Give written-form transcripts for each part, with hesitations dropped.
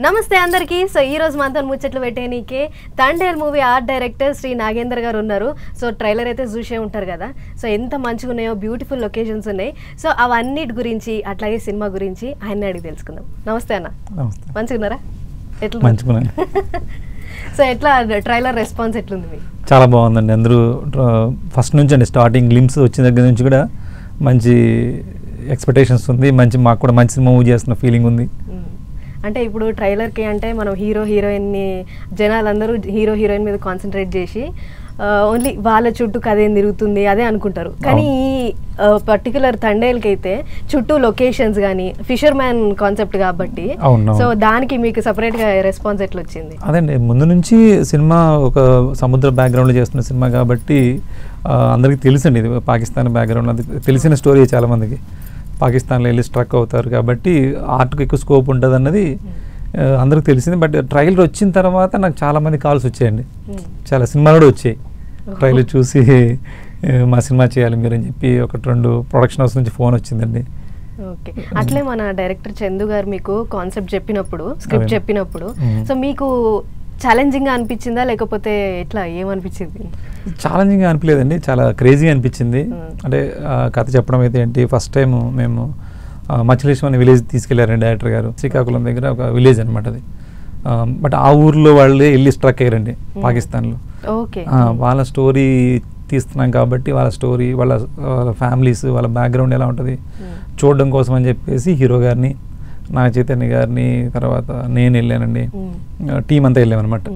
నమస్తే అందరికీ. సో ఈ రోజు మనతో ముచ్చట్లు పెట్టేనీకే Thandel movie art director Shri Nagender గారు ఉన్నారు. సో ట్రైలర్ అయితే చూసే ఉంటారు కదా. సో ఎంత మంచిగా ఉన్నాయో, బ్యూటిఫుల్ లొకేషన్స్ ఉన్నాయి. సో అవన్నిటి గురించి అట్లాగే సినిమా గురించి ఆయన అడిగి తెలుసుకుందాం. నమస్తే అన్న. మంచిగా ఉన్నారా? ఎట్లా? సో ఎట్లా ట్రైలర్ రెస్పాన్స్ ఎట్లుంది మీకు? చాలా బాగుందండి. అందరూ ఫస్ట్ నుంచి అండి స్టార్టింగ్ గ్లిమ్స్ వచ్చిన దగ్గర నుంచి కూడా మంచి ఎక్స్పెక్టేషన్స్ ఉంది. మాకు కూడా మంచి మూవీ చేస్తున్న ఫీలింగ్ ఉంది. అంటే ఇప్పుడు ట్రైలర్కి అంటే మనం హీరో హీరోయిన్ని జనాలందరూ హీరో హీరోయిన్ మీద కాన్సన్ట్రేట్ చేసి ఓన్లీ వాళ్ళ చుట్టూ కథ ఏం తిరుగుతుంది అదే అనుకుంటారు. కానీ ఈ పర్టికులర్ తండేల్కి అయితే చుట్టూ లొకేషన్స్ కానీ ఫిషర్ మ్యాన్ కాన్సెప్ట్ కాబట్టి సో దానికి మీకు సపరేట్గా రెస్పాన్స్ ఎట్లా వచ్చింది? అదండి, ముందు నుంచి సినిమా ఒక సముద్ర బ్యాక్గ్రౌండ్లో చేస్తున్న సినిమా కాబట్టి అందరికీ తెలుసండి. ఇది పాకిస్తాన్ బ్యాక్గ్రౌండ్, అది తెలిసిన స్టోరీ చాలామందికి. పాకిస్తాన్లో వెళ్ళి స్ట్రక్ అవుతారు కాబట్టి ఆర్ట్కి ఎక్కువ స్కోప్ ఉంటుంది అన్నది అందరికి తెలిసింది. బట్ ట్రైలర్ వచ్చిన తర్వాత నాకు చాలామంది కాల్స్ వచ్చాయండి. చాలా సినిమాలు కూడా వచ్చాయి. ట్రైలర్ చూసి మా సినిమా చేయాలి మీరు అని చెప్పి 1-2 ప్రొడక్షన్ హౌస్ నుంచి ఫోన్ వచ్చిందండి. ఓకే, అట్లే మన డైరెక్టర్ చందు గారు మీకు కాన్సెప్ట్ చెప్పినప్పుడు, స్క్రిప్ట్ చెప్పినప్పుడు సో మీకు ఛాలెంజింగ్గా అనిపించిందా లేకపోతే ఎట్లా ఏమనిపించింది? ఛాలెంజింగ్గా అనిపించలేదండి, చాలా క్రేజీగా అనిపించింది. అంటే కథ చెప్పడం అయితే ఏంటి, ఫస్ట్ టైం మేము మచిలీశ్వరం అనే విలేజ్ తీసుకెళ్లారండి డైరెక్టర్ గారు. శ్రీకాకుళం దగ్గర ఒక విలేజ్ అనమాట అది. బట్ ఆ ఊర్లో వాళ్ళే వెళ్ళి స్ట్రక్ అయ్యారండి పాకిస్తాన్లో. వాళ్ళ స్టోరీ తీస్తున్నాం కాబట్టి వాళ్ళ స్టోరీ, వాళ్ళ ఫ్యామిలీస్, వాళ్ళ బ్యాక్గ్రౌండ్ ఎలా ఉంటుంది చూడడం కోసం అని చెప్పేసి హీరో గారిని, నాగ చైతన్య గారిని, తర్వాత నేను వెళ్ళానండి, టీం అంతా వెళ్ళామన్నమాట.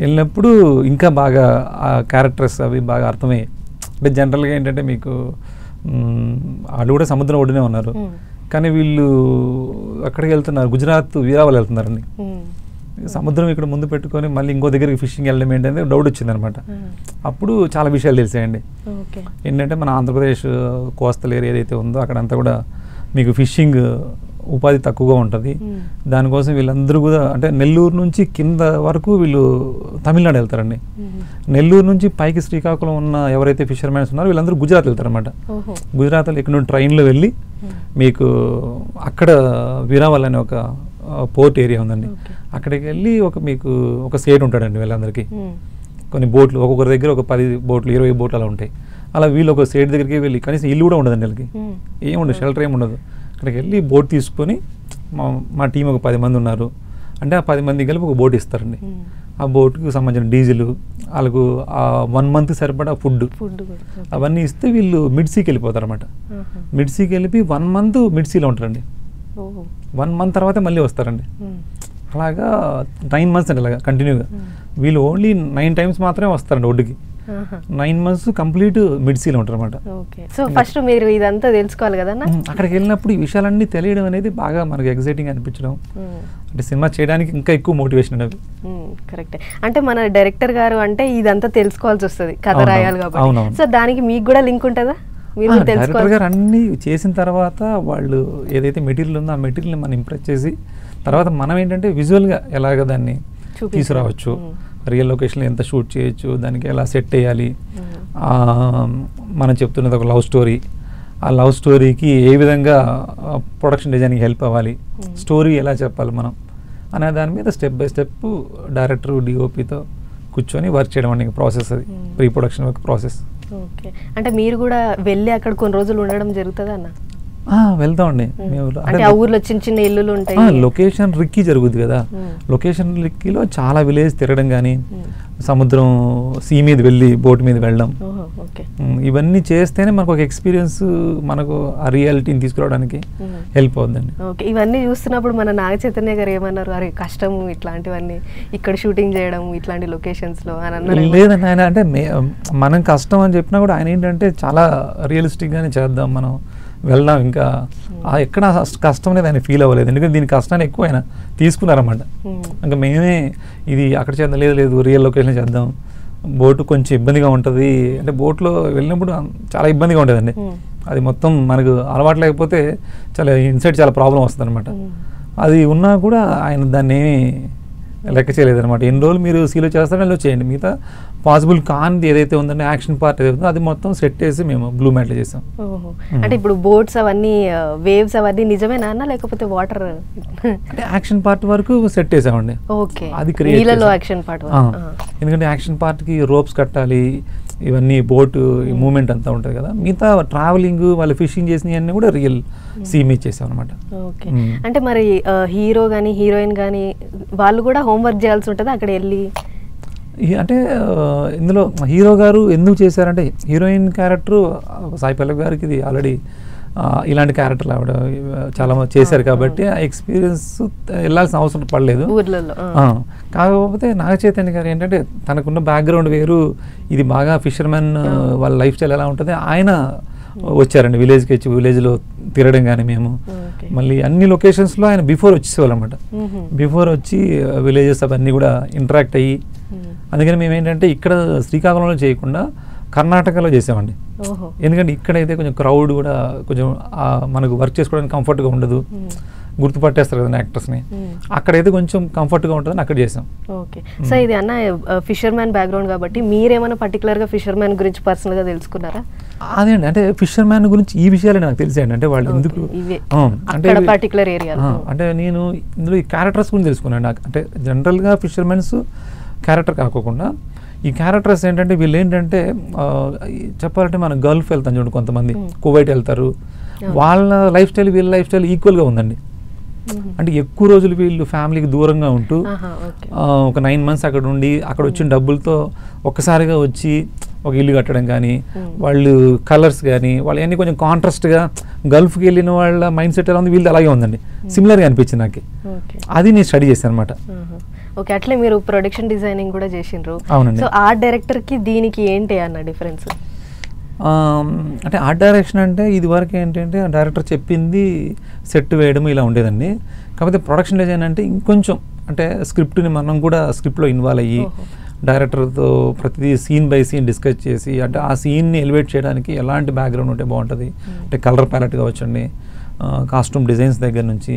వెళ్ళినప్పుడు ఇంకా బాగా ఆ క్యారెక్టర్స్ అవి బాగా అర్థమయ్యాయి. అంటే జనరల్గా ఏంటంటే మీకు వాళ్ళు కూడా సముద్రం ఒడినే ఉన్నారు, కానీ వీళ్ళు అక్కడికి వెళ్తున్నారు, గుజరాత్ వీరావల్ వెళ్తున్నారండి. సముద్రం ఇక్కడ ముందు పెట్టుకొని మళ్ళీ ఇంకో దగ్గరికి ఫిషింగ్ వెళ్ళడం ఏంటంటే డౌట్ వచ్చిందనమాట. అప్పుడు చాలా విషయాలు తెలిసాయండి. ఏంటంటే మన ఆంధ్రప్రదేశ్ కోస్టల్ ఏరియా ఏదైతే ఉందో అక్కడంతా కూడా మీకు ఫిషింగ్ ఉపాధి తక్కువగా ఉంటుంది. దానికోసం వీళ్ళందరూ కూడా అంటే నెల్లూరు నుంచి కింద వరకు వీళ్ళు తమిళనాడు వెళ్తారండి. నెల్లూరు నుంచి పైకి శ్రీకాకుళం ఉన్న ఎవరైతే ఫిషర్మెన్స్ ఉన్నారో వీళ్ళందరూ గుజరాత్ వెళ్తారనమాట. గుజరాత్లో ఇక్కడ నుండి ట్రైన్లో వెళ్ళి మీకు అక్కడ వీరావల్ అనే ఒక పోర్ట్ ఏరియా ఉందండి, అక్కడికి వెళ్ళి మీకు ఒక సేట్ ఉంటాడండి. వీళ్ళందరికీ కొన్ని బోట్లు, ఒక్కొక్కరి దగ్గర ఒక 10 బోట్లు 20 బోట్లు అలా ఉంటాయి. అలా వీళ్ళు ఒక సేట్ దగ్గరికి వెళ్ళి, కనీసం ఇల్లు కూడా ఉండదండి వీళ్ళకి, ఏముండదు, షెల్టర్ ఏమి ఉండదు. అక్కడికి వెళ్ళి బోట్ తీసుకొని మా టీం ఒక 10 మంది ఉన్నారు అంటే ఆ 10 మంది కలిపి ఒక బోట్ ఇస్తారండి. ఆ బోట్కి సంబంధించిన డీజిల్, వాళ్ళకు 1 మంత్ సరిపడా ఫుడ్ అవన్నీ ఇస్తే వీళ్ళు మిడ్సీకి వెళ్ళిపోతారు అనమాట. మిడ్సీకి వెళ్ళి 1 మంత్ మిడ్సీలో ఉంటారండి. 1 మంత్ తర్వాత మళ్ళీ వస్తారండి. అలాగా 9 మంత్స్ అండి అలాగా కంటిన్యూగా. వీళ్ళు ఓన్లీ 9 టైమ్స్ మాత్రమే వస్తారండి ఒడ్డుకి. 9 మంత్స్ కంప్లీట్ మిడ్సీలో ఉంటారు అనమాట. సో ఫస్ట్ మీరు ఇదంతా తెలుసుకోవాలి కదా. అక్కడికి వెళ్ళినప్పుడు ఈ విషయాలన్నీ తెలియడం అనేది బాగా మనకు ఎక్సైటింగ్ అనిపించడం, అంటే సినిమా చేయడానికి ఇంకా ఎక్కువ మోటివేషన్ అవి. కరెక్ట్. అంటే మన డైరెక్టర్ గారు అంటే ఇదంతా తెలుసుకోవాల్సి వస్తుంది, కథ రాయాలి కాబట్టి. సో దానికి మీకు కూడా లింక్ ఉంటుందా? డైరెక్టర్ గారు అన్ని చేసిన తర్వాత వాళ్ళు ఏదైతే మెటీరియల్ ఉందో ఆ మెటీరియల్ని మనం ఇంప్రెస్ చేసి తర్వాత మనం ఏంటంటే విజువల్గా ఎలాగ దాన్ని తీసుకురావచ్చు, రియల్ లొకేషన్లో ఎంత షూట్ చేయొచ్చు, దానికి ఎలా సెట్ చేయాలి, మనం చెప్తున్నది ఒక లవ్ స్టోరీ, ఆ లవ్ స్టోరీకి ఏ విధంగా ప్రొడక్షన్ డిజైనింగ్ హెల్ప్ అవ్వాలి, స్టోరీ ఎలా చెప్పాలి మనం అనే దాని మీద స్టెప్ బై స్టెప్ డైరెక్టర్ డిఓపితో కూర్చొని వర్క్ చేయడం అనేది ప్రాసెస్. అది pre production work process. Okay, అంటే మీరు కూడా వెళ్ళి అక్కడ కొన్ని రోజులు ఉండడం జరుగుతుందా అన్న? వెళ్తామండి. ఊర్లో చిన్న చిన్న ఇల్లులు ఉంటాయి. లొకేషన్ రిక్కీ జరుగుద్ది కదా, లొకేషన్ రిక్కీలో చాలా విలేజ్ తిరగడం కానీ, సముద్రం సీ మీద వెళ్ళి బోట్ మీద వెళ్ళడం, ఇవన్నీ చేస్తేనే మనకు ఒక ఎక్స్పీరియన్స్, మనకు ఆ రియాలిటీని తీసుకురావడానికి హెల్ప్ అవుతుందండి. ఓకే, ఇవన్నీ చూస్తున్నప్పుడు మన నాగ చైతన్య గారు ఏమన్నారు, అరే కష్టము ఇట్లాంటివన్నీ ఇక్కడ షూటింగ్ చేయడం ఇట్లాంటి లొకేషన్స్ లో అని అన్నారు? లేదండి, ఆయన అంటే మనం కష్టం అని చెప్పినా కూడా ఆయన ఏంటంటే చాలా రియలిస్టిక్ గానే చేద్దాం, మనం వెళ్దాం, ఇంకా ఎక్కడ కష్టం అనేది ఆయన ఫీల్ అవ్వలేదు. ఎందుకంటే దీని కష్టాన్ని ఎక్కువ ఆయన తీసుకున్నారన్నమాట. ఇంకా మేమే ఇది అక్కడ చేద్దాం, లేదు రియల్ లొకేషన్ చేద్దాం, బోటు కొంచెం ఇబ్బందిగా ఉంటుంది, అంటే బోట్లో వెళ్ళినప్పుడు చాలా ఇబ్బందిగా ఉంటుందండి. అది మొత్తం మనకు అలవాటు లేకపోతే చాలా ఇన్సైడ్ చాలా ప్రాబ్లం వస్తుంది అనమాట. అది ఉన్నా కూడా ఆయన దాన్ని ఏమి లెక్క చేయలేదు అనమాట. ఎన్ని రోజులు మీరు సీలో చేస్తారో అలా చేయండి, మిగతా పాసిబుల్ కానిది ఏదైతే ఉందంటే యాక్షన్ పార్ట్ ఏదైతే ఉందో అది మొత్తం సెట్ చేసి మేము బ్లూ మ్యాట్లో చేసాం. అంటే ఇప్పుడు బోట్స్ అవన్నీ వేవ్స్ అవన్నీ నిజమేనా అన్న, లేకపోతే వాటర్ అంటే యాక్షన్ పార్ట్ వరకు సెట్ చేసామండి. ఓకే, అది నీళ్ళలో యాక్షన్ పార్ట్. ఎందుకంటే యాక్షన్ పార్ట్కి రోప్స్ కట్టాలి, ఇవన్నీ బోట్ మూమెంట్ అంతా ఉంటుంది కదా. మిగతా ట్రావెలింగ్ వాళ్ళు ఫిషింగ్ చేసినవన్నీ కూడా రియల్ సీ మీద చేసాం అనమాట. ఓకే, అంటే మరి హీరో కానీ హీరోయిన్ కానీ వాళ్ళు కూడా హోంవర్క్ చేయాల్సి ఉంటుంది అక్కడ వెళ్ళి? అంటే ఇందులో హీరో గారు ఎందుకు చేశారంటే హీరోయిన్ క్యారెక్టర్ సాయి పల్లవి గారికి ఇది ఆల్రెడీ ఇలాంటి క్యారెక్టర్లు ఆవిడ చాలా చేశారు కాబట్టి ఆ ఎక్స్పీరియన్స్ వెళ్ళాల్సిన అవసరం పడలేదు. కాకపోతే నాగ చైతన్య గారు ఏంటంటే తనకున్న బ్యాక్గ్రౌండ్ వేరు, ఇది బాగా ఫిషర్మెన్ వాళ్ళ లైఫ్ స్టైల్ ఎలా ఉంటుంది, ఆయన వచ్చారండి విలేజ్కి వచ్చి విలేజ్లో తిరగడం కానీ మేము మళ్ళీ అన్ని లొకేషన్స్లో ఆయన బిఫోర్ వచ్చేసేవాళ్ళు అనమాట. బిఫోర్ వచ్చి విలేజెస్ అవన్నీ కూడా ఇంటరాక్ట్ అయ్యి, అందుకని మేము ఏంటంటే ఇక్కడ శ్రీకాకుళంలో చేయకుండా కర్ణాటకలో చేసామండి. ఎందుకంటే ఇక్కడైతే కొంచెం క్రౌడ్ కూడా కొంచెం మనకు వర్క్ చేసుకోవడానికి కంఫర్ట్గా ఉండదు, గుర్తుపట్టేస్తారు కదా యాక్టర్స్ని. అక్కడైతే కొంచెం కంఫర్ట్గా ఉంటుందని అక్కడ చేసాం. ఓకే, సో ఇది అన్న ఫిషర్ మ్యాన్ బ్యాక్గ్రౌండ్ కాబట్టి మీరేమైనా పర్టికులర్గా ఫిషర్ మ్యాన్ గురించి పర్సనల్గా తెలుసుకున్నారా? అదే అండి, అంటే ఫిషర్ మ్యాన్ గురించి ఈ విషయాలే నాకు తెలిసాయండి. అంటే వాళ్ళు ఎందుకు అంటే పర్టికులర్ ఏరియా అంటే నేను ఇందులో ఈ క్యారెక్టర్స్ గురించి తెలుసుకున్నాను. నాకు అంటే జనరల్గా ఫిషర్ మ్యాన్స్ క్యారెక్టర్ కాకుండా ఈ క్యారెక్టర్స్ ఏంటంటే వీళ్ళు ఏంటంటే చెప్పాలంటే మన గల్ఫ్ వెళ్తాం చూడండి, కొంతమంది కువైట్ వెళ్తారు, వాళ్ళ లైఫ్ స్టైల్ వీళ్ళ లైఫ్ స్టైల్ ఈక్వల్గా ఉందండి. అంటే ఎక్కువ రోజులు వీళ్ళు ఫ్యామిలీకి దూరంగా ఉంటూ ఒక 9 months అక్కడ ఉండి అక్కడ వచ్చిన డబ్బులతో ఒక్కసారిగా వచ్చి ఒక ఇల్లు కట్టడం కానీ, వాళ్ళు కలర్స్ కానీ వాళ్ళు అన్నీ కొంచెం కాంట్రాస్ట్గా గల్ఫ్కి వెళ్ళిన వాళ్ళ మైండ్ సెట్ ఎలా ఉంది వీళ్ళు అలాగే ఉందండి, సిమిలర్గా అనిపించింది నాకు. అది నేను స్టడీ చేశాను అనమాట. ఓకే, అట్లే మీరు ప్రొడక్షన్ డిజైనింగ్ కూడా చేసిండ్రు. అవునండి. సో ఆర్ట్ డైరెక్టర్కి దీనికి ఏంటి అన్న డిఫరెన్స్? అంటే ఆర్ట్ డైరెక్షన్ అంటే ఇది వరకు ఏంటంటే డైరెక్టర్ చెప్పింది సెట్ వేయడం ఇలా ఉండేదండి. కాకపోతే ప్రొడక్షన్ డిజైన్ అంటే ఇంకొంచెం అంటే స్క్రిప్ట్ని మనం కూడా స్క్రిప్ట్లో ఇన్వాల్వ్ అయ్యి డైరెక్టర్తో ప్రతిదీ సీన్ బై సీన్ డిస్కస్ చేసి, అంటే ఆ సీన్ని ఎలివేట్ చేయడానికి ఎలాంటి బ్యాక్గ్రౌండ్ ఉంటే బాగుంటుంది, అంటే కలర్ ప్యాలెట్ కావచ్చండి, కాస్ట్యూమ్ డిజైన్స్ దగ్గర నుంచి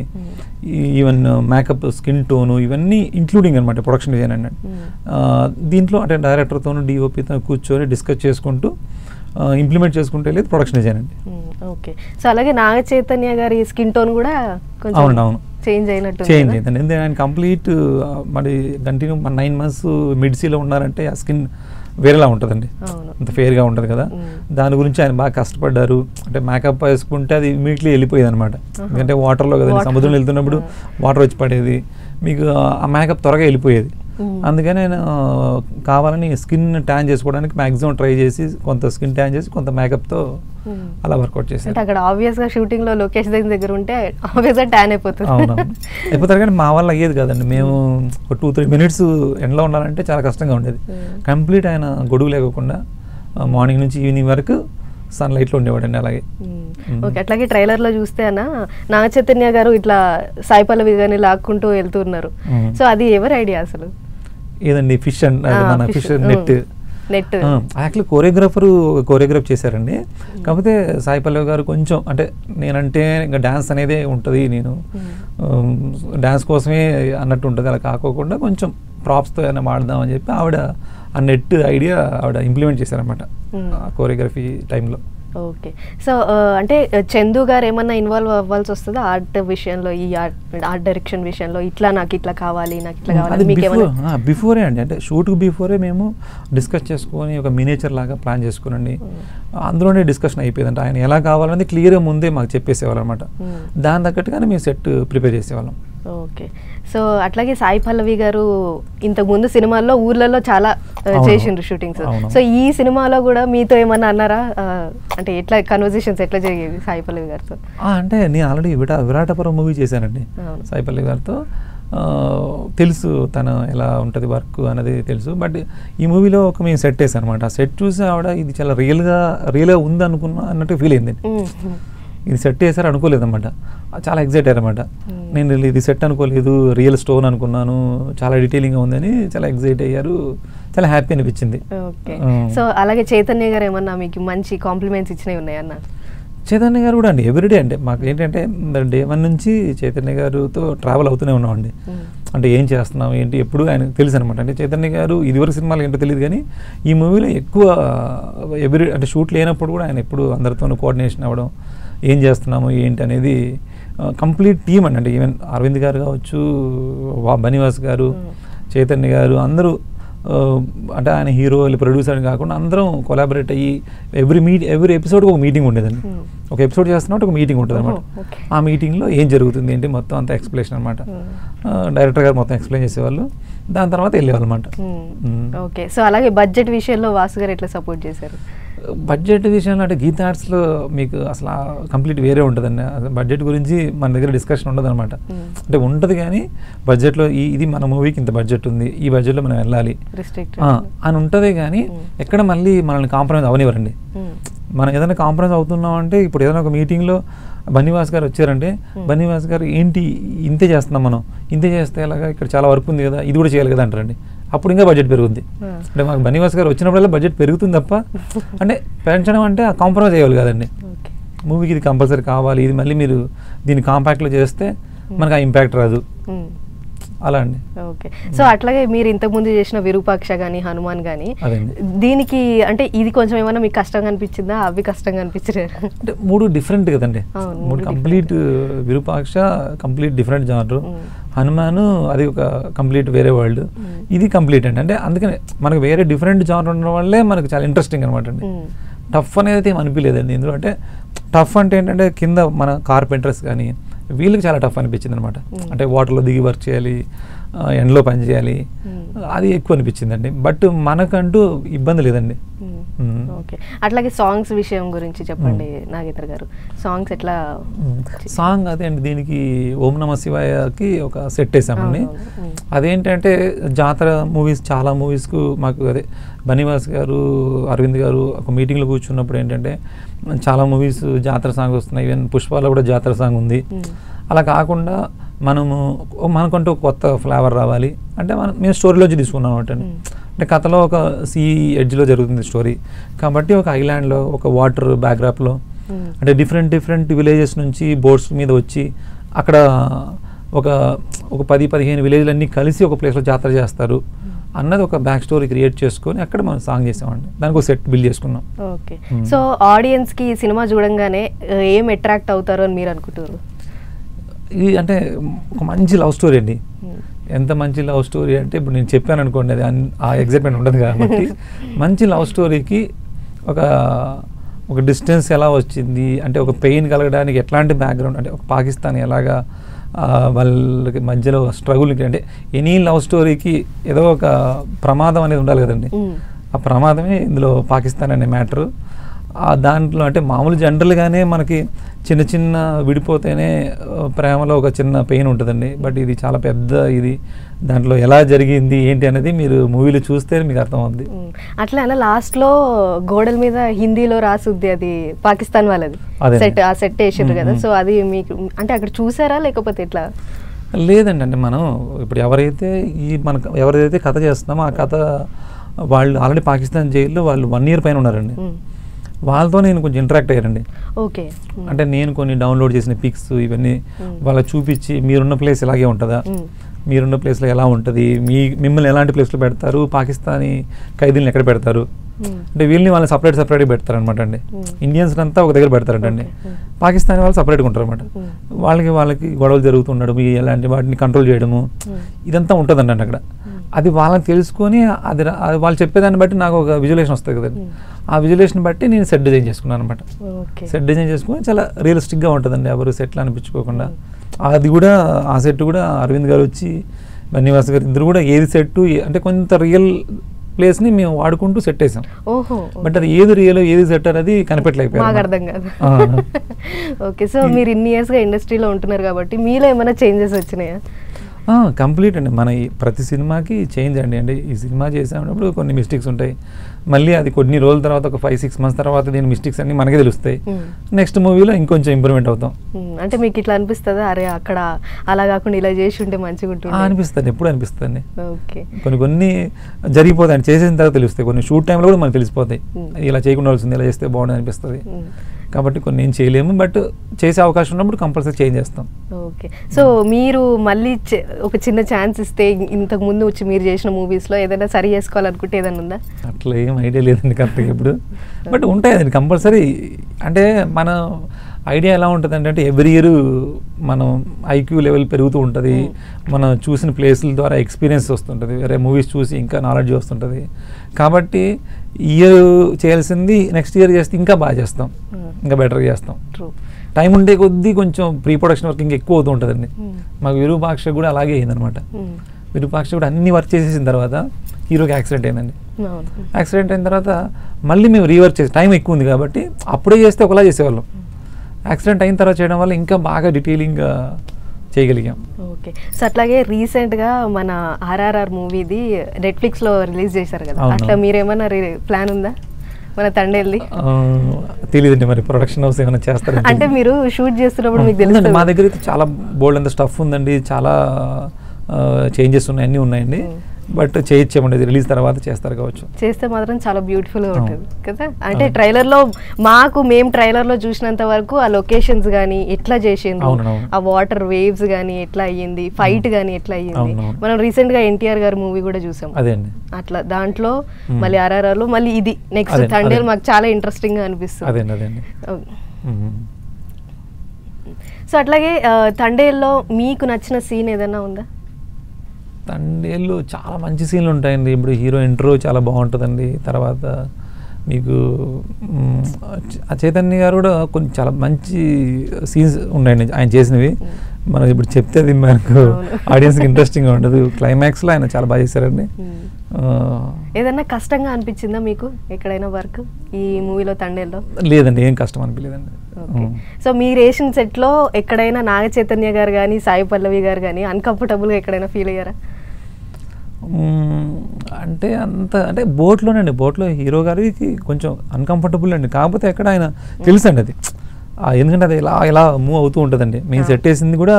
ఈవెన్ మేకప్, స్కిన్ టోను, ఇవన్నీ ఇంక్లూడింగ్ అనమాట ప్రొడక్షన్ డిజైన్ అన్నట్టు. దీంట్లో అంటే డైరెక్టర్తోనూ డిఓపితో కూర్చొని డిస్కస్ చేసుకుంటూ ఇంప్లిమెంట్ చేసుకుంటే లేదు ప్రొడక్షన్ డిజైన్ అండి. ఓకే, సో అలాగే నాగ చైతన్య గారి స్కిన్ టోన్ కూడా కొంచెం అవును చేంజ్ అయినట్టు చేంజ్ అయిందండి. ఎందుకంటే ఆయన కంప్లీట్ మరి కంటిన్యూ 9 months మిడ్ సీలో ఉన్నారంటే ఆ స్కిన్ వేరేలా ఉంటుందండి, అంత ఫేర్గా ఉంటుంది కదా. దాని గురించి ఆయన బాగా కష్టపడ్డారు. అంటే మేకప్ వేసుకుంటే అది ఇమీడియట్లీ వెళ్ళిపోయేది అనమాట, ఎందుకంటే వాటర్లో కదా, సముద్రంలో వెళ్తున్నప్పుడు వాటర్ వచ్చి పడేది, మీకు ఆ మేకప్ త్వరగా వెళ్ళిపోయేది. అందుకని నేను కావాలని స్కిన్ ట్యాన్ చేసుకోవడానికి మ్యాక్సిమం ట్రై చేసి కొంత స్కిన్ ట్యాన్ చేసి కొంత మేకప్తో అలా వర్కౌట్ చేశాను. అక్కడ ఆబ్వియస్గా షూటింగ్లో లోకేష్ దగ్గర ఉంటే ఆబ్వియస్గా ట్యాన్ అయిపోతుంది. అయిపోతారు, కానీ మా వల్ల అయ్యేది కాదండి. మేము ఒక 2-3 minutes ఎండలో ఉండాలంటే చాలా కష్టంగా ఉండేది. కంప్లీట్ ఆయన గొడుగు లేకుండా మార్నింగ్ నుంచి ఈవినింగ్ వరకు సన్లైట్లో ఉండేవాడండి. అలాగే ఓకే, అట్లాగే ట్రైలర్లో చూస్తే అన్న నాగ చైతన్య గారు ఇట్లా సాయి పల్లవి గారిని లాక్కుంటూ వెళ్తున్నారు. సో అది ఎవరి ఐడియా అసలు? ఏదండి, ఫిష్ అండ్ మన ఫిష్ నెట్ యాక్చువల్లీ కోరియోగ్రాఫ్ చేశారండి. కాకపోతే సాయి పల్లవి గారు కొంచెం అంటే నేనంటే ఇంకా డ్యాన్స్ అనేదే ఉంటుంది, నేను డ్యాన్స్ కోసమే అన్నట్టు ఉంటుంది, అలా కాకోకుండా కొంచెం ప్రాప్స్తో ఏమైనా వాడదామని చెప్పి ఆవిడ ఆ నెట్ ఐడియా ఆవిడ ఇంప్లిమెంట్ చేశారనమాట కోరియోగ్రఫీ టైంలో. ఓకే, సో అంటే చందు గారు ఏమన్నా ఇన్వాల్వ్ అవ్వాల్సి వస్తుందా ఆర్ట్ విషయంలో, ఈ ఆర్ట్ డైరెక్షన్ విషయంలో? ఇట్లా నాకు ఇట్లా కావాలి, నాకు ఇట్లా కావాలి, బిఫోరే అండి, అంటే షూట్కి బిఫోరే మేము డిస్కస్ చేసుకొని ఒక మినేచర్ లాగా ప్లాన్ చేసుకునండి, అందులోనే డిస్కషన్ అయిపోయింది. అంటే ఆయన ఎలా కావాలనేది క్లియర్గా ముందే మాకు చెప్పేసేవాళ్ళు అనమాట. దాని తగ్గట్టుగానే మేము సెట్ ప్రిపేర్ చేసేవాళ్ళం. ఓకే, సో అట్లాగే సాయి పల్లవి గారు ఇంతకుముందు సినిమాల్లో ఊర్లలో చాలా చేసిండ్రు షూటింగ్స్. సో ఈ సినిమాలో కూడా మీతో ఏమన్నా అన్నారా? అంటే ఎట్లా కన్వర్జేషన్స్ ఎట్లా జరిగేవి సాయి పల్లవి గారితో? అంటే నేను ఆల్రెడీ విరాటపురం మూవీ చేశానండి సాయి పల్లవి గారితో, తెలుసు తను ఎలా ఉంటుంది వర్క్ అనేది తెలుసు. బట్ ఈ మూవీలో ఒక మేము సెట్ వేసాం అనమాట. ఆ సెట్ చూసి ఆవిడ ఇది చాలా రియల్గా ఉంది అనుకున్నా అన్నట్టు ఫీల్ అయింది. ఇది సెట్ చేశారు అనుకోలేదన్నమాట, చాలా ఎగ్జైట్ అయ్యారన్నమాట. నేను ఇది సెట్ అనుకోలేదు, రియల్ స్టోన్ అనుకున్నాను, చాలా డీటెయిలింగ్గా ఉందని చాలా ఎగ్జైట్ అయ్యారు, చాలా హ్యాపీ అనిపించింది. ఓకే, సో అలాగే చైతన్య గారు ఏమన్నా మీకు మంచి కాంప్లిమెంట్స్ ఇచ్చినవి ఉన్నాయన్న? చైతన్య గారు కూడా అండి ఎవ్రీడే అంటే మాకు ఏంటంటే డే 1 నుంచి చైతన్య గారితో ట్రావెల్ అవుతూనే ఉన్నామండి. అంటే ఏం చేస్తున్నాం ఏంటి ఎప్పుడు ఆయన తెలుసు అనమాట. అంటే చైతన్య గారు ఇదివరకు సినిమాలు ఏంటో తెలియదు కానీ ఈ మూవీలో ఎక్కువ అంటే షూట్ లేనప్పుడు కూడా ఆయన ఎప్పుడు అందరితోనూ కోఆర్డినేషన్ అవ్వడం, ఏం చేస్తున్నాము ఏంటి అనేది కంప్లీట్ టీమ్ అండి. అంటే ఈవెన్ అరవింద్ గారు కావచ్చు, బనివాస్ గారు, చైతన్య గారు అందరూ అంటే ఆయన హీరో ప్రొడ్యూసర్ అని కాకుండా అందరం కొలాబరేట్ అయ్యి ఎవ్రీ ఎపిసోడ్కి ఒక మీటింగ్ ఉండేదండి. ఒక ఎపిసోడ్ చేస్తున్నట్టు ఒక మీటింగ్ ఉంటుంది అనమాట. ఆ మీటింగ్లో ఏం జరుగుతుంది ఏంటి మొత్తం అంతా ఎక్స్ప్లెనేషన్ అనమాట. డైరెక్టర్ గారు మొత్తం ఎక్స్ప్లెయిన్ చేసేవాళ్ళు, దాని తర్వాత వెళ్ళేవాళ్ళు అనమాట. ఓకే. సో అలాగే బడ్జెట్ విషయంలో వాసు గారు ఎట్లా సపోర్ట్ చేశారు? బడ్జెట్ విషయంలో అంటే గీత ఆర్ట్స్లో మీకు అసలు కంప్లీట్ వేరే ఉంటుందండి. బడ్జెట్ గురించి మన దగ్గర డిస్కషన్ ఉండదు అనమాట. అంటే ఉంటుంది కానీ బడ్జెట్లో ఇది మన మూవీకి ఇంత బడ్జెట్ ఉంది, ఈ బడ్జెట్లో మనం వెళ్ళాలి అని ఉంటుంది కానీ ఎక్కడ మళ్ళీ మనల్ని కాంప్రమైజ్ అవనివ్వరండి. మనం ఏదైనా కాంప్రమైజ్ అవుతున్నాం అంటే ఇప్పుడు ఏదైనా ఒక మీటింగ్లో బన్నివాస్ గారు వచ్చారంటే బన్నివాస్ గారు ఏంటి ఇంతే చేస్తున్నాం, మనం ఇంతే చేస్తే ఎలాగా, ఇక్కడ చాలా వర్క్ ఉంది కదా, ఇది కూడా చేయాలి కదా అంటారండి. అప్పుడు ఇంకా బడ్జెట్ పెరుగుద్ది. అంటే మాకు బన్నివాస్ గారు వచ్చినప్పుడల్లా బడ్జెట్ పెరుగుతుంది తప్ప అంటే పెంచడం అంటే ఆ కాంప్రమైజ్ అయ్యేవాళ్ళు కదండి. మూవీకి ఇది కంపల్సరీ కావాలి, ఇది మళ్ళీ మీరు దీన్ని కాంపాక్ట్లో చేస్తే మనకు ఆ ఇంపాక్ట్ రాదు అలా అండి. ఓకే. సో అట్లాగే మీరు ఇంతకుముందు చేసిన విరూపాక్ష కానీ హనుమాన్ కానీ దీనికి అంటే ఇది కొంచెం ఏమైనా మీకు కష్టంగా అనిపించిందా, అవి కష్టంగా అనిపించలేదు? అంటే 3 డిఫరెంట్ కదండి. 3 complete. Virupaksha complete different genre, Hanuman అది ఒక కంప్లీట్ వేరే వరల్డ్, ఇది కంప్లీట్ అండి. అంటే అందుకనే మనకు వేరే డిఫరెంట్ జానర్ ఉండడం వల్లే మనకు చాలా ఇంట్రెస్టింగ్ అనమాట అండి. టఫ్ అనేది ఏం అనిపించలేదండి ఇందులో. అంటే టఫ్ అంటే ఏంటంటే కింద మన కార్పెంటర్స్ కానీ వీళ్ళకి చాలా టఫ్ అనిపించింది అనమాట. అంటే వాటర్లో దిగి వర్క్ చేయాలి, ఎండలో పని చేయాలి, అది ఎక్కువ అనిపించిందండి. బట్ మనకంటూ ఇబ్బంది లేదండి. ఓకే. అట్లాగే సాంగ్స్ విషయం గురించి చెప్పండి నాగేంద్ర గారు. సాంగ్స్ ఎట్లా? సాంగ్ అదే అండి, దీనికి ఓం నమ శివాయకి ఒక సెట్ వేసామండి. అదేంటంటే జాతర మూవీస్, చాలా మూవీస్కు మాకు అదే బనివాస్ గారు, అరవింద్ గారు ఒక మీటింగ్లో కూర్చున్నప్పుడు ఏంటంటే చాలా మూవీస్ జాతర సాంగ్ వస్తున్నాయి. ఈవెన్ పుష్పాలో కూడా జాతర సాంగ్ ఉంది. అలా కాకుండా మనకంటూ కొత్త ఫ్లేవర్ రావాలి అంటే మేము స్టోరీలోంచి తీసుకున్నాం అనమాట. అంటే కథలో ఒక సీ ఎడ్జ్లో జరుగుతుంది స్టోరీ కాబట్టి ఒక ఐలాండ్లో ఒక వాటర్ బ్యాక్డ్రాప్లో అంటే డిఫరెంట్ విలేజెస్ నుంచి బోట్స్ మీద వచ్చి అక్కడ ఒక 10-15 విలేజ్లన్నీ కలిసి ఒక ప్లేస్లో జాతర చేస్తారు అన్నది ఒక బ్యాక్ స్టోరీ క్రియేట్ చేసుకొని అక్కడ మనం సాంగ్ చేసామండి. దానికి ఒక సెట్ బిల్డ్ చేసుకున్నాం. ఓకే. సో ఆడియన్స్కి సినిమా చూడంగానే ఏం అట్రాక్ట్ అవుతారు అని మీరు అనుకుంటారు? ఇది అంటే ఒక మంచి లవ్ స్టోరీ అండి. ఎంత మంచి లవ్ స్టోరీ అంటే ఇప్పుడు నేను చెప్పాను అనుకోండి, అది ఆ ఎగ్జైట్మెంట్ ఉండదు కాబట్టి మంచి లవ్ స్టోరీకి ఒక డిస్టెన్స్ ఎలా వచ్చింది అంటే ఒక పెయిన్ కలగడానికి ఎట్లాంటి బ్యాక్గ్రౌండ్ అంటే ఒక పాకిస్తాన్ ఎలాగా వాళ్ళకి మధ్యలో స్ట్రగుల్ అంటే ఎనీ లవ్ స్టోరీకి ఏదో ఒక ప్రమాదం అనేది ఉండాలి కదండి. ఆ ప్రమాదమే ఇందులో పాకిస్తాన్ అనే మ్యాటరు. దాంట్లో అంటే మామూలు జనరల్గానే మనకి చిన్న విడిపోతేనే ప్రేమలో ఒక చిన్న పెయిన్ ఉంటుందండి. బట్ ఇది చాలా పెద్ద ఇది దాంట్లో ఎలా జరిగింది ఏంటి అనేది మీరు మూవీలో చూస్తే మీకు అర్థమవుద్ది. అట్లా లాస్ట్లో గోడల మీద హిందీలో రాసుద్ది, అది పాకిస్తాన్ వాళ్ళది సెట్ వేసారు కదా. సో అది మీకు అంటే అక్కడ చూసారా లేకపోతే ఎట్లా? లేదండి, అంటే మనం ఇప్పుడు ఎవరైతే కథ చేస్తున్నామో ఆ కథ వాళ్ళు ఆల్రెడీ పాకిస్తాన్ జైల్లో వాళ్ళు 1 year పైన ఉన్నారండి. వాళ్ళతో నేను కొంచెం ఇంటరాక్ట్ అయ్యారండి. ఓకే. అంటే నేను కొన్ని డౌన్లోడ్ చేసిన పిక్స్ ఇవన్నీ వాళ్ళకి చూపించి మీరున్న ప్లేస్ ఇలాగే ఉంటుందా, మీరున్న ప్లేస్లో ఎలా ఉంటుంది, మిమ్మల్ని ఎలాంటి ప్లేస్లో పెడతారు, పాకిస్తానీ ఖైదీలను ఎక్కడ పెడతారు అంటే వాళ్ళని సపరేట్గా పెడతారనమాట అండి. ఇండియన్స్ అంతా ఒక దగ్గర పెడతారంటండి, పాకిస్తానీ వాళ్ళు సపరేట్గా ఉంటారు అనమాట. వాళ్ళకి గొడవలు జరుగుతుండడం, ఎలాంటి వాటిని కంట్రోల్ చేయడము ఇదంతా ఉంటుందండి అక్కడ. అది వాళ్ళని తెలుసుకొని అది వాళ్ళు చెప్పేదాన్ని బట్టి నాకు ఒక విజువలేషన్ వస్తుంది కదండి. ఆ విజువలేషన్ బట్టి నేను సెట్ డిజైన్ చేసుకున్నాను అనమాట. సెట్ డిజైన్ చేసుకుని చాలా రియలిస్టిక్గా ఉంటుందండి, ఎవరు సెట్లు అనిపించుకోకుండా. అది కూడా ఆ సెట్ కూడా అరవింద్ గారు వచ్చి బన్నివాస్ గారు ఇద్దరు కూడా ఏది సెట్ అంటే కొంత రియల్ ప్లేస్ని మేము వాడుకుంటూ సెట్ వేసాం. బట్ అది ఏది రియల్ ఏది సెట్ అనేది కనిపెట్టలేకపోయాం. అర్థం కాదు. ఓకే. సో మీరు ఇన్ని ఇయర్స్గా ఇండస్ట్రీలో ఉంటున్నారు కాబట్టి మీలో ఏమైనా చేంజెస్ వచ్చినాయా? కంప్లీట్ అండి. మన ప్రతి సినిమాకి చేంజ్ అండి. అంటే ఈ సినిమా చేసేటప్పుడు కొన్ని మిస్టేక్స్ ఉంటాయి, మళ్ళీ అది కొన్ని రోజుల తర్వాత ఒక 5-6 months తర్వాత దీని మిస్టేక్స్ అన్ని మనకే తెలుస్తాయి. నెక్స్ట్ మూవీలో ఇంకొంచెం ఇంప్రూవ్మెంట్ అవుతాం. అంటే మీకు ఇట్లా అనిపిస్తుందా, అరే అక్కడ అలా కాకుండా ఇలా చేసి ఉంటే మంచిగా ఉంటుంది అనిపిస్తుంది? ఎప్పుడు అనిపిస్తుంది. కొన్ని జరిగిపోతాయి, చేసిన తర్వాత తెలుస్తాయి. కొన్ని షూట్ టైంలో కూడా మనకు తెలిసిపోతాయి, ఇలా చేయకుండా వస్తుంది, ఇలా చేస్తే బాగుంటుంది అనిపిస్తుంది. కాబట్టి కొన్ని ఏం చేయలేము, బట్ చేసే అవకాశం ఉన్నప్పుడు కంపల్సరీ చేంజ్ చేస్తాం. ఓకే. సో మీరు మళ్ళీ ఒక చిన్న ఛాన్స్ ఇస్తే ఇంతకు ముందు వచ్చి మీరు చేసిన మూవీస్లో ఏదైనా సరి చేసుకోవాలనుకుంటే ఏదైనా ఉందా? అట్లా ఏం ఐడియా లేదండి కరెక్ట్గా ఇప్పుడు, బట్ ఉంటాయండి కంపల్సరీ. అంటే మన ఐడియా ఎలా ఉంటుంది అంటే ఎవ్రీ ఇయర్ మనం ఐక్యూ లెవెల్ పెరుగుతూ ఉంటుంది, మనం చూసిన ప్లేసుల ద్వారా ఎక్స్పీరియన్స్ వస్తుంటుంది, వేరే మూవీస్ చూసి ఇంకా నాలెడ్జ్ వస్తుంటుంది. కాబట్టి ఇయర్ చేయాల్సింది నెక్స్ట్ ఇయర్ చేస్తే ఇంకా బాగా చేస్తాం, ఇంకా బెటర్గా చేస్తాం. టైం ఉండే కొద్దీ కొంచెం ప్రీ ప్రొడక్షన్ వర్క్ ఇంకా ఎక్కువ అవుతూ ఉంటుందండి. మాకు విరూపాక్ష కూడా అలాగే అయిందనమాట. విరూపాక్ష కూడా అన్ని వర్క్ చేసేసిన తర్వాత హీరోకి యాక్సిడెంట్ అయిందండి. యాక్సిడెంట్ అయిన తర్వాత మళ్ళీ మేము రీవర్క్ చేసి టైం ఎక్కువ ఉంది కాబట్టి అప్పుడే చేస్తే ఒకలా చేసేవాళ్ళం. యాక్సిడెంట్ అయిన తర్వాత చేయడం వల్ల ఇంకా బాగా డీటెయిలింగ్గా చేయగలిగాం. ఓకే. సో అట్లాగే రీసెంట్గా మన RRR మూవీది నెట్ఫ్లిక్స్లో రిలీజ్ చేశారు కదా, అట్లా మీరేమన్నా ప్లాన్ ఉందా మన తండేల్ది? తెలియదండి మరి ప్రొడక్షన్ హౌస్ ఏమైనా చేస్తారు అంటే మీరు షూట్ చేస్తున్నప్పుడు మీకు తెలుసు. మా దగ్గర అయితే చాలా బోల్డ్ అంత స్టఫ్ ఉందండి, చాలా చేంజెస్ ఉన్నాయి, అన్నీ ఉన్నాయండి. బట్ చేయొచ్చేమండి, రిలీజ్ తర్వాత చేస్తారు కావచ్చు. చేస్తే మాత్రం చాలా బ్యూటిఫుల్గా ఉంటుంది కదా. అంటే ట్రైలర్లో మేము ట్రైలర్లో చూసినంత వరకు ఆ లొకేషన్స్ కానీ ఎట్లా చేసింది, ఆ వాటర్ వేవ్స్ కానీ ఎట్లా అయ్యింది, ఫైట్ కానీ ఎట్లా అయ్యింది. మనం రీసెంట్గా NTR గారి మూవీ కూడా చూసాం. అదేండి అట్లా దాంట్లో మళ్ళీ RRRలో మళ్ళీ ఇది నెక్స్ట్ తండేల్ మాకు చాలా ఇంట్రెస్టింగ్గా అనిపిస్తుంది. అదేండి. సో అట్లాగే తండేల్లో మీకు నచ్చిన సీన్ ఏదైనా ఉందా? తండేళ్ళు చాలా మంచి సీన్లు ఉంటాయండి. ఇప్పుడు హీరో ఇంట్రో చాలా బాగుంటుందండి. తర్వాత మీకు చైతన్య గారు కూడా కొన్ని చాలా మంచి సీన్స్ ఉన్నాయండి ఆయన చేసినవి. మనం ఇప్పుడు చెప్తే అది మనకు ఆడియన్స్కి ఇంట్రెస్టింగ్గా ఉండదు. క్లైమాక్స్లో ఆయన చాలా బాగా చేశారండి. ఏదన్నా కష్టంగా అనిపించిందా మీకు ఎక్కడైనా వర్క్ ఈ మూవీలో తండేల్లో? లేదండి, ఏం కష్టం అనిపించలేదండి. సో మీరు వేసిన సెట్లో ఎక్కడైనా నాగ చైతన్య గారు కానీ సాయి పల్లవి గారు కానీ అన్కంఫర్టబుల్గా ఎక్కడైనా ఫీల్ అయ్యారా? అంటే అంటే బోట్లోనండి, బోట్లో హీరో గారికి కొంచెం అన్కంఫర్టబుల్ అండి. కాకపోతే ఎక్కడ ఆయన తెలుసండి అది, ఎందుకంటే అది ఇలా మూవ్ అవుతూ ఉంటుందండి. మేము సెట్ వేసింది కూడా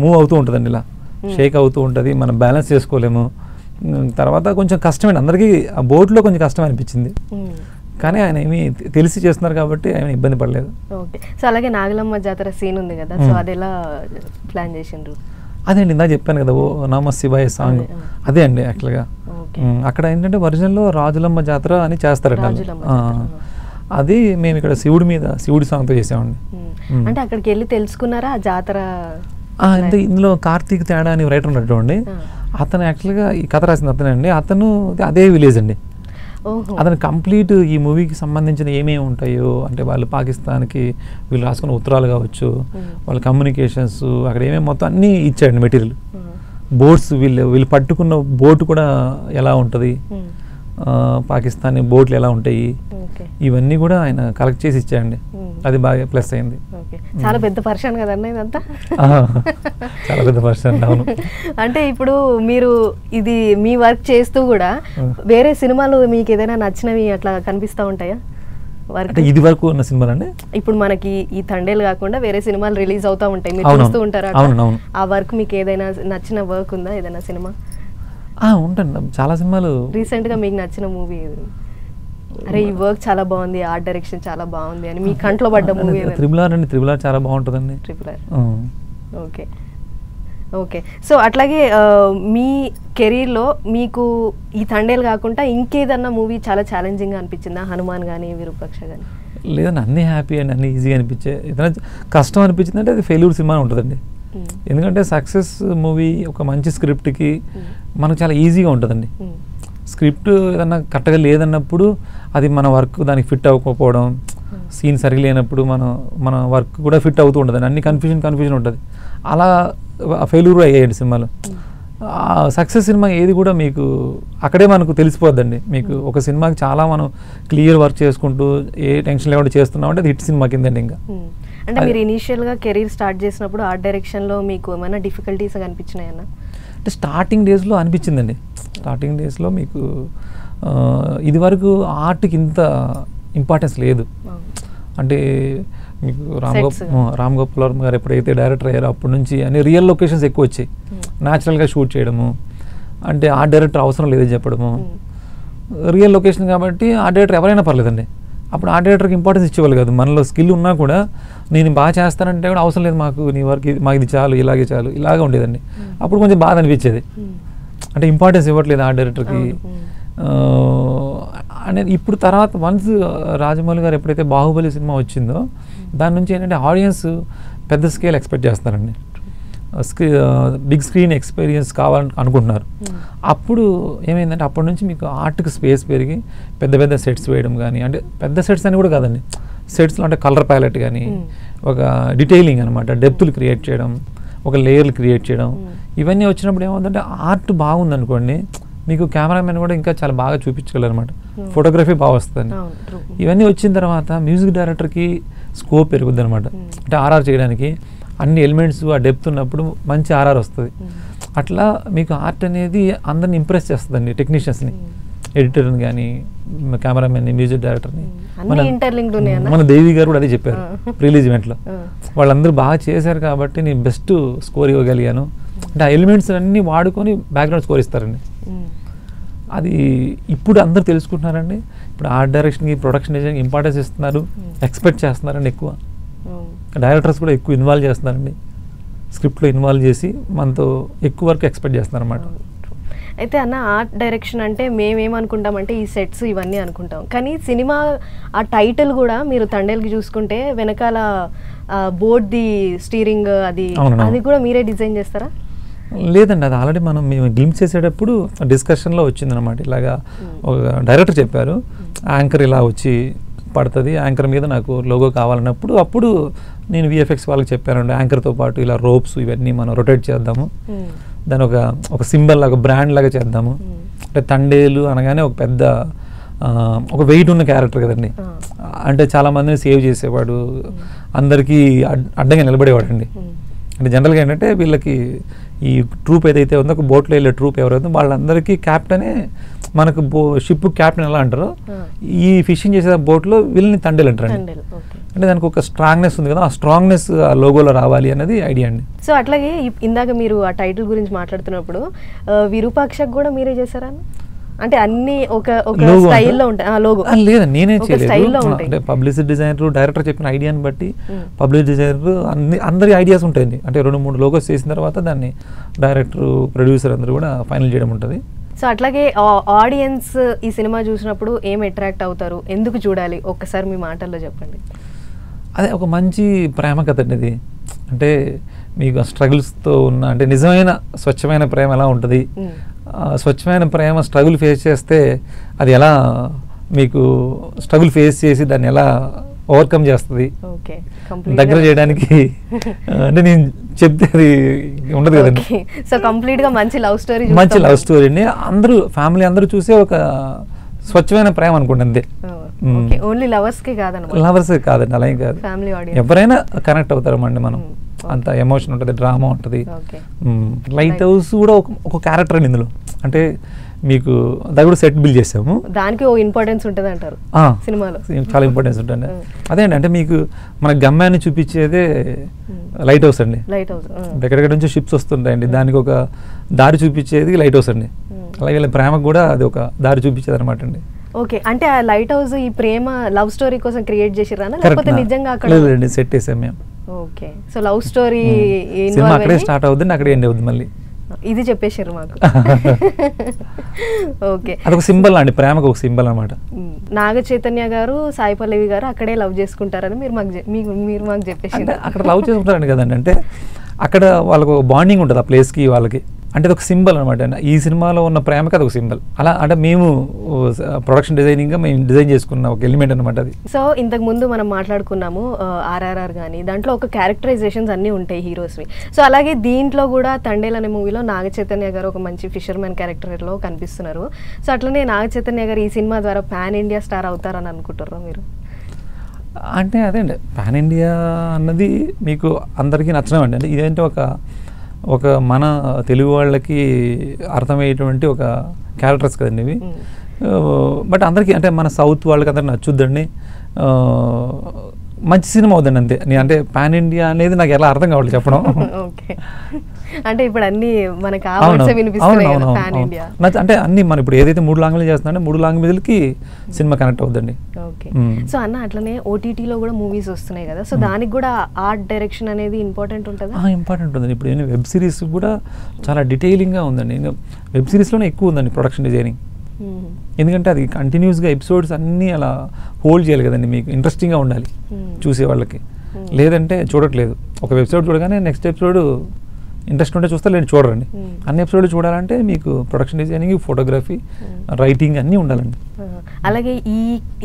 మూవ్ అవుతూ ఉంటుందండి, ఇలా షేక్ అవుతూ ఉంటుంది, మనం బ్యాలెన్స్ చేసుకోలేము. తర్వాత కొంచెం కష్టమండి అందరికీ, ఆ బోట్లో కొంచెం కష్టం అనిపించింది. కానీ ఆయన ఏమి తెలిసి చేస్తున్నారు కాబట్టి ఆయన ఇబ్బంది పడలేదు. ఓకే. సో అలాగే నాగలమ్మ జాతర సీన్ ఉంది కదా, సో అది ఎలా ప్లాన్ చేసిండ్రు? అదే అండి, ఇందాక చెప్పాను కదా, ఓ నమ శివాయ సాంగ్, అదే అండి యాక్చువల్గా. అక్కడ ఏంటంటే ఒరిజినల్లో రాజులమ్మ జాతర అని చేస్తారండి. అది మేము ఇక్కడ శివుడి సాంగ్తో చేసామండి. అంటే అక్కడికి వెళ్ళి తెలుసుకున్నారా ఆ జాతర? అంటే ఇందులో కార్తీక్ తేడా అని రైటర్ ఉన్నట్టు, అతను యాక్చువల్గా ఈ కథ రాసింది అతనే అండి. అతను అదే విలేజ్ అండి. అతను కంప్లీట్ ఈ మూవీకి సంబంధించిన ఏమేమి ఉంటాయో, అంటే వాళ్ళు పాకిస్తాన్కి వీళ్ళు రాసుకున్న ఉత్తరాలు కావచ్చు, వాళ్ళ కమ్యూనికేషన్స్ అక్కడ ఏమేమి మొత్తం అన్నీ ఇచ్చాడండి మెటీరియల్. బోట్స్ వీళ్ళు పట్టుకున్న బోట్ కూడా ఎలా ఉంటుంది, పాకిస్తానీ బోట్లు ఎలా ఉంటాయి, ఇవన్నీ కూడా ఆయన కలెక్ట్ చేసి ఇచ్చాయండి. అది బాగా ప్లస్ అయింది. చాలా పెద్ద పర్సన్ కదన్నా ఇదంతా, చాలా పెద్ద పర్సన్. అవును. అంటే ఇప్పుడు మీరు ఇది మీ వర్క్ చేస్తూ కూడా వేరే సినిమాలు మీకు ఏదైనా నచ్చినవి అట్లా కనిపిస్తూ ఉంటాయా? అంటే ఇది వరకు ఉన్న సినిమాలు అండి, ఇప్పుడు మనకి ఈ తండేలు కాకుండా వేరే సినిమాలు రిలీజ్ అవుతూ ఉంటాయి, మీరు చూస్తూ ఉంటారా? ఆ వర్క్ మీకు ఏదైనా నచ్చిన వర్క్ ఉందా, ఏదైనా సినిమా? ఉంటుంది, చాలా సినిమాలు. రీసెంట్గా మీకు నచ్చిన మూవీ, అరే ఈ వర్క్ చాలా బాగుంది, ఆర్ట్ డైరెక్షన్ చాలా బాగుంది అని మీ కంట్లో పడ్డ మూవీ? RRR అండి. RRR చాలా బాగుంటుందండి. RRR. ఓకే. ఓకే. సో అట్లాగే మీ కెరీర్లో మీకు ఈ తండేలు కాకుండా ఇంకేదన్నా మూవీ చాలా ఛాలెంజింగ్గా అనిపించిందా? హనుమాన్ కానీ విరూపాక్ష కానీ? లేదండి, అన్నీ హ్యాపీ అండి, అన్నీ ఈజీగా అనిపించే. ఏదైనా కష్టం అనిపించిందంటే అది ఫెయిల్యూర్ సినిమా ఉంటుందండి. ఎందుకంటే సక్సెస్ మూవీ ఒక మంచి స్క్రిప్ట్కి మనకు చాలా ఈజీగా ఉంటుందండి. స్క్రిప్ట్ ఏదన్నా కరెక్ట్గా లేదన్నప్పుడు అది మన వర్క్ దానికి ఫిట్ అవ్వకపోవడం, సీన్ సరిగ్గా లేనప్పుడు మన వర్క్ కూడా ఫిట్ అవుతూ ఉంటుంది, అన్ని కన్ఫ్యూజన్ ఉంటుంది. అలా ఫెయిల్యూర్ అయ్యాయండి సినిమాలు. సక్సెస్ సినిమా ఏది కూడా మీకు అక్కడే మనకు తెలిసిపోద్దండి. మీకు ఒక సినిమాకి చాలా మనం క్లియర్ వర్క్ చేసుకుంటూ ఏ టెన్షన్ లేకుండా చేస్తున్నామంటే అది హిట్ సినిమా కిందండి. ఇంకా అంటే మీరు ఇనీషియల్గా కెరీర్ స్టార్ట్ చేసినప్పుడు ఆర్ట్ డైరెక్షన్లో మీకు ఏమైనా డిఫికల్టీస్ అనిపించినాయన్నా? అంటే స్టార్టింగ్ డేస్లో అనిపించిందండి. స్టార్టింగ్ డేస్లో మీకు ఇది వరకు ఆర్ట్కి ఇంత ఇంపార్టెన్స్ లేదు. అంటే మీకు రామ్ గోపాల్ వర్మ గారు ఎప్పుడైతే డైరెక్టర్ అయ్యారో అప్పటి నుంచి అన్ని రియల్ లొకేషన్స్ ఎక్కువ వచ్చాయి. న్యాచురల్గా షూట్ చేయడము, అంటే ఆర్ట్ డైరెక్టర్ అవసరం లేదని చెప్పడము. రియల్ లొకేషన్ కాబట్టి ఆర్ట్ డైరెక్టర్ ఎవరైనా పర్లేదండి, అప్పుడు ఆర్ట్ డైరెక్టర్కి ఇంపార్టెన్స్ ఇచ్చేవాళ్ళు కాదు. మనలో స్కిల్ ఉన్నా కూడా నేను బాగా చేస్తానంటే కూడా అవసరం లేదు, మాకు నీ వర్క్ మాకు ఇది చాలు, ఇలాగే చాలు, ఇలాగే ఉండేదండి. అప్పుడు కొంచెం బాధ అనిపించేది, అంటే ఇంపార్టెన్స్ ఇవ్వట్లేదు ఆర్ట్ డైరెక్టర్కి అనేది. ఇప్పుడు తర్వాత వన్స్ రాజమౌళి గారు ఎప్పుడైతే బాహుబలి సినిమా వచ్చిందో దాని నుంచి ఏంటంటే ఆడియన్స్ పెద్ద స్కేల్ ఎక్స్పెక్ట్ చేస్తారండి, బిగ్ స్క్రీన్ ఎక్స్పీరియన్స్ కావాలని అనుకుంటున్నారు. అప్పుడు ఏమైందంటే అప్పటి నుంచి మీకు ఆర్ట్కి స్పేస్ పెరిగి పెద్ద పెద్ద సెట్స్ వేయడం కానీ, అంటే పెద్ద సెట్స్ అని కూడా కాదండి, సెట్స్లో అంటే కలర్ ప్యాలెట్ కానీ, ఒక డీటెయిలింగ్ అనమాట, డెప్త్లు క్రియేట్ చేయడం, ఒక లేయర్లు క్రియేట్ చేయడం, ఇవన్నీ వచ్చినప్పుడు ఏమవుతుందంటే ఆర్ట్ బాగుందనుకోండి మీకు కెమెరామెన్ కూడా ఇంకా చాలా బాగా చూపించగలరు అనమాట, ఫోటోగ్రఫీ బాగా వస్తుంది. ఇవన్నీ వచ్చిన తర్వాత మ్యూజిక్ డైరెక్టర్కి స్కోప్ పెరుగుద్ది అనమాట, అంటే ఆర్ఆర్ చేయడానికి అన్ని ఎలిమెంట్స్ ఆ డెప్త్ ఉన్నప్పుడు మంచి ఆర్ఆర్ వస్తుంది. అట్లా మీకు ఆర్ట్ అనేది అందరిని ఇంప్రెస్ చేస్తుందండి, టెక్నీషియన్స్ని, ఎడిటర్ని కానీ, కెమెరామెన్ని, మ్యూజిక్ డైరెక్టర్ని. మన దేవి గారు కూడా అదే చెప్పారు రిలీజ్ ఈవెంట్లో, వాళ్ళందరూ బాగా చేశారు కాబట్టి నేను బెస్ట్ స్కోర్ ఇవ్వగలిగాను అంటే ఆ ఎలిమెంట్స్ అన్నీ వాడుకొని బ్యాక్గ్రౌండ్ స్కోర్ ఇస్తారండి. అది ఇప్పుడు అందరూ తెలుసుకుంటున్నారండి, ఇప్పుడు ఆర్ట్ డైరెక్షన్కి, ప్రొడక్షన్ డిజైన్కి ఇంపార్టెన్స్ ఇస్తున్నారు, ఎక్స్పెక్ట్ చేస్తున్నారండి ఎక్కువ. డైరెక్టర్స్ కూడా ఎక్కువ ఇన్వాల్వ్ చేస్తున్నారండి, స్క్రిప్ట్లో ఇన్వాల్వ్ చేసి మనతో ఎక్కువ వరకు ఎక్స్పెక్ట్ చేస్తున్నారు అన్నమాట. అయితే అన్న ఆర్ట్ డైరెక్షన్ అంటే మేమేమనుకుంటామంటే ఈ సెట్స్ ఇవన్నీ అనుకుంటాం, కానీ సినిమా ఆ టైటిల్ కూడా మీరు తండేల్కి చూసుకుంటే వెనకాల బోర్డ్ది స్టీరింగ్ అది కూడా మీరే డిజైన్ చేస్తారా? లేదండి, అది ఆల్రెడీ మేము గ్లింప్స్ చేసేటప్పుడు డిస్కషన్లో వచ్చిందనమాట. ఇలాగా ఒక డైరెక్టర్ చెప్పారు, యాంకర్ ఇలా వచ్చి పడుతుంది, యాంకర్ మీద నాకు లోగో కావాలన్నప్పుడు అప్పుడు నేను విఎఫ్ఎక్స్ వాళ్ళకి చెప్పానండి, యాంకర్తో పాటు ఇలా రోప్స్ ఇవన్నీ మనం రొటేట్ చేద్దాము, దాని ఒక సింబల్ లాగా, బ్రాండ్ లాగా చేద్దాము. అంటే తండేలు అనగానే ఒక పెద్ద ఒక వెయిట్ ఉన్న క్యారెక్టర్ కదండి, అంటే చాలామందిని సేవ్ చేసేవాడు, అందరికీ అడ్డంగా నిలబడేవాడు అండి. అంటే జనరల్గా ఏంటంటే వీళ్ళకి ఈ ట్రూప్ ఏదైతే ఉందో, ఒక బోట్లో వెళ్ళే ట్రూప్ ఎవరైతే వాళ్ళందరికీ క్యాప్టెనే, మనకు షిప్ క్యాప్టెన్ ఎలా అంటారో ఈ ఫిషింగ్ చేసే బోట్లో వీళ్ళని తండేలు అంటారండి. అంటే దానికి ఒక స్ట్రాంగ్నెస్ ఉంది కదా, ఆ స్ట్రాంగ్నెస్ ఆ లోగోలో రావాలి అనేది ఐడియా అండి. సో అట్లాగే ఇందాక మీరు ఆ టైటిల్ గురించి మాట్లాడుతున్నప్పుడు విరూపాక్షకు కూడా మీరే చేశారా? అంటే అన్ని ఒక స్టైల్లో ఉంటాయి లోగో? లేదండి, నేనే చేయలేదు. అంటే పబ్లిసిటీ డిజైనర్, డైరెక్టర్ చెప్పిన ఐడియాని బట్టి పబ్లిసిటీ డిజైనర్ అందరి ఐడియాస్ ఉంటాయండి. అంటే 2-3 లోగోస్ చేసిన తర్వాత దాన్ని డైరెక్టర్, ప్రొడ్యూసర్ అందరూ కూడా ఫైనల్ చేయడం ఉంటుంది. సో అట్లాగే ఆడియన్స్ ఈ సినిమా చూసినప్పుడు ఏం అట్రాక్ట్ అవుతారు, ఎందుకు చూడాలి, ఒక్కసారి మీ మాటల్లో చెప్పండి. అదే ఒక మంచి ప్రేమ కథ అండి ఇది. అంటే మీకు స్ట్రగుల్స్తో ఉన్న, అంటే నిజమైన స్వచ్ఛమైన ప్రేమ ఎలా ఉంటుంది, స్వచ్ఛమైన ప్రేమ స్ట్రగుల్ ఫేస్ చేస్తే అది ఎలా, మీకు స్ట్రగుల్ ఫేస్ చేసి దాన్ని ఎలా ఓవర్కమ్ చేస్తుంది దగ్గర చేయడానికి, అంటే నేను చెప్తే అది ఉండదు కదండి. సో కంప్లీట్ గా మంచి లవ్ స్టోరీ అండి. అందరూ ఫ్యామిలీ అందరూ చూసే ఒక స్వచ్ఛమైన ప్రేమ అనుకోండి అంతే. ఓన్లీ లవర్స్కే కాదండి, లవర్స్కే కాదండి, అలా ఏం కాదు, ఎవరైనా కనెక్ట్ అవుతారమండి. మనం అంత ఎమోషన్ ఉంటుంది, డ్రామా ఉంటుంది. లైట్ హౌస్ కూడా ఒక క్యారెక్టర్ అండి ఇందులో. అంటే మీకు దాని కూడా సెట్ బిల్డ్ చేసాము, దానికి ఓ ఇంపార్టెన్స్ ఉంటుంది అంటారు సినిమాలో, చాలా ఇంపార్టెన్స్ ఉంటుంది. అదే అంటే మీకు మన గమ్యాన్ని చూపించేదే లైట్ హౌస్ అండి. ఎక్కడెక్కడ నుంచి షిప్స్ వస్తుంటాయండి, దానికి ఒక దారి చూపించేది లైట్ హౌస్ అండి. అలాగే వీళ్ళ ప్రేమకు కూడా అది ఒక దారి చూపించేది అనమాట అండి. ఓకే, అంటే ఆ లైట్ హౌస్ ఈ ప్రేమ లవ్ స్టోరీ కోసం క్రియేట్ చేసిరా లేకపోతే నిజంగా అక్కడ సెట్ చేసాం మేము? ఓకే, సో లవ్ స్టోరీ అక్కడే స్టార్ట్ అవుతుంది, అక్కడే ఎండ్ అవుతుంది మళ్ళీ. ఇది చెప్పేసారు మాకు. ఓకే, అదొక సింబల్ అండి, ప్రేమకు ఒక సింబల్ అనమాట. నాగ చైతన్య గారు, సాయి పల్లవి గారు అక్కడే లవ్ చేసుకుంటారని మీరు మాకు చెప్పేసారు. అక్కడ లవ్ చేసుకుంటారండి కదండి, అంటే అక్కడ వాళ్ళకు బాండింగ్ ఉంటుంది ఆ ప్లేస్కి వాళ్ళకి. అంటే అది ఒక సింబల్ అనమాట. ఈ సినిమాలో ఉన్న ప్రేమకి అది ఒక సింబల్. అలా అంటే మేము ప్రొడక్షన్ డిజైనింగ్గా మేము డిజైన్ చేసుకున్న ఒక ఎలిమెంట్ అనమాట అది. సో ఇంతకు ముందు మనం మాట్లాడుకున్నాము RRR కానీ, దాంట్లో ఒక క్యారెక్టరైజేషన్స్ అన్నీ ఉంటాయి హీరోస్వి. సో అలాగే దీంట్లో కూడా తండేల్ అనే మూవీలో నాగ చైతన్య గారు ఒక మంచి ఫిషర్మెన్ క్యారెక్టర్లో కనిపిస్తున్నారు. సో అట్లనే నాగ చైతన్య గారు ఈ సినిమా ద్వారా పాన్ ఇండియా స్టార్ అవుతారని అనుకుంటారా మీరు? అంటే అదే అండి, పాన్ ఇండియా అన్నది మీకు అందరికీ నచ్చడం అండి. అంటే ఇదేంటి ఒక మన తెలుగు వాళ్ళకి అర్థమయ్యేటువంటి ఒక క్యారెక్టర్స్ కదండి ఇవి. బట్ అందరికీ, అంటే మన సౌత్ వాళ్ళకి అందరికి నచ్చుద్దండి, మంచి సినిమా అవుతుందండి అంతే. అంటే పాన్ ఇండియా అనేది నాకు ఎలా అర్థం కావాలి చెప్పడం. అంటే ఇప్పుడు అన్ని మనకి ఆ వర్డ్స్ వినిపిస్తున్నాయి కదా పాన్ ఇండియా. అంటే అన్ని మనం ఇప్పుడు ఏదైతే 3 లాంగ్వేజ్ చేస్తున్నామో 3 లాంగ్వేజ్లకి సినిమా కనెక్ట్ అవుతుందండి. ఓకే. సో అన్న అట్లనే ఓటీటీలో కూడా మూవీస్ వస్తున్నాయి కదా, సో దానికి కూడా ఆర్ట్ డైరెక్షన్ అనేది ఇంపార్టెంట్ ఉంటుందా? ఇంపార్టెంట్ ఉందండి. ఇప్పుడు వెబ్ సిరీస్ కూడా చాలా డీటెయిలింగ్గా ఉందండి. వెబ్ సిరీస్లోనే ఎక్కువ ఉందండి ప్రొడక్షన్ డిజైనింగ్. ఎందుకంటే అది కంటిన్యూస్గా ఎపిసోడ్స్ అన్నీ అలా హోల్డ్ చేయాలి కదండి, మీకు ఇంట్రెస్టింగ్గా ఉండాలి చూసే వాళ్ళకి. లేదంటే చూడట్లేదు. ఒక ఎపిసోడ్ చూడగానే నెక్స్ట్ ఎపిసోడ్ ఇంట్రెస్ట్ ఉంటే చూస్తే లేదు చూడరండి. అన్ని ఎపిసోడ్లు చూడాలంటే మీకు ప్రొడక్షన్ డిజైనింగ్, ఫోటోగ్రఫీ, రైటింగ్ అన్నీ ఉండాలండి. అలాగే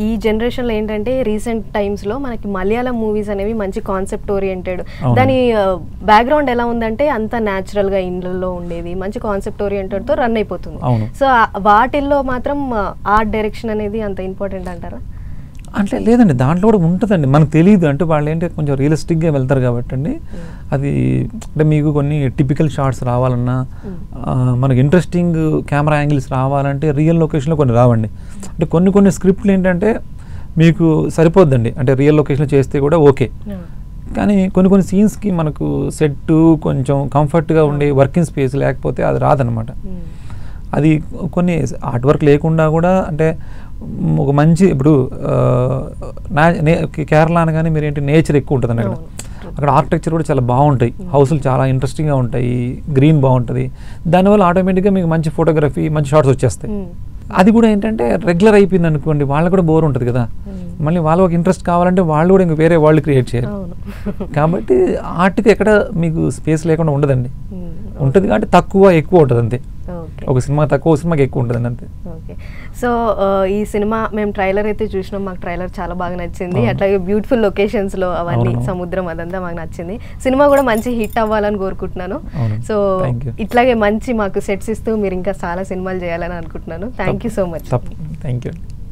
ఈ జనరేషన్లో ఏంటంటే రీసెంట్ టైమ్స్లో మనకి మలయాళం మూవీస్ అనేవి మంచి కాన్సెప్ట్ ఓరియంటెడ్, దాని బ్యాక్గ్రౌండ్ ఎలా ఉందంటే అంత న్యాచురల్గా ఇండ్లలో ఉండేది, మంచి కాన్సెప్ట్ ఓరియంటెడ్తో రన్ అయిపోతుంది. సో వాటిల్లో మాత్రం ఆర్ట్ డైరెక్షన్ అనేది అంత ఇంపార్టెంట్ అంటారా? అంటే లేదండి, దాంట్లో కూడా ఉంటుందండి, మనకు తెలియదు. అంటే వాళ్ళు ఏంటంటే కొంచెం రియలిస్టిక్గా వెళ్తారు కాబట్టి అండి. అది అంటే మీకు కొన్ని టిపికల్ షార్ట్స్ రావాలన్నా, మనకి ఇంట్రెస్టింగ్ కెమెరా యాంగిల్స్ రావాలంటే రియల్ లొకేషన్లో కొన్ని రావండి. అంటే కొన్ని స్క్రిప్ట్లు ఏంటంటే మీకు సరిపోద్దండి, అంటే రియల్ లొకేషన్లో చేస్తే కూడా ఓకే. కానీ కొన్ని సీన్స్కి మనకు సెట్ కొంచెం కంఫర్ట్గా ఉండే వర్కింగ్ స్పేస్ లేకపోతే అది రాదనమాట. అది కొన్ని ఆర్ట్ వర్క్ లేకుండా కూడా, అంటే ఒక మంచి ఇప్పుడు కేరళ అనగానే మీరు ఏంటి నేచర్ ఎక్కువ ఉంటుందండి అక్కడ. అక్కడ ఆర్కిటెక్చర్ కూడా చాలా బాగుంటాయి, హౌసులు చాలా ఇంట్రెస్టింగ్గా ఉంటాయి, గ్రీన్ బాగుంటుంది. దానివల్ల ఆటోమేటిక్గా మీకు మంచి ఫోటోగ్రఫీ, మంచి షార్ట్స్ వచ్చేస్తాయి. అది కూడా ఏంటంటే రెగ్యులర్ అయిపోయింది అనుకోండి, వాళ్ళకు కూడా బోర్ ఉంటుంది కదా. మళ్ళీ వాళ్ళు ఒక ఇంట్రెస్ట్ కావాలంటే వాళ్ళు కూడా ఇంక వేరే వాళ్ళు క్రియేట్ చేయాలి. కాబట్టి ఆర్ట్కి ఎక్కడ మీకు స్పేస్ లేకుండా ఉండదండి. ఉంటుంది కాబట్టి తక్కువ ఎక్కువ ఉంటుంది అంతే. ఒక సినిమా తక్కువ, సినిమాకి ఎక్కువ ఉంటుంది అంతే. ఓకే. సో ఈ సినిమా మేము ట్రైలర్ అయితే చూసినాం, మాకు ట్రైలర్ చాలా బాగా నచ్చింది. అట్లాగే బ్యూటిఫుల్ లొకేషన్స్లో అవన్నీ, సముద్రం అదంతా మాకు నచ్చింది. సినిమా కూడా మంచి హిట్ అవ్వాలని కోరుకుంటున్నాను. సో ఇట్లాగే మంచి మాకు సెట్స్ ఇస్తూ మీరు ఇంకా చాలా సినిమాలు చేయాలని అనుకుంటున్నాను. Thank you so much. Thank you.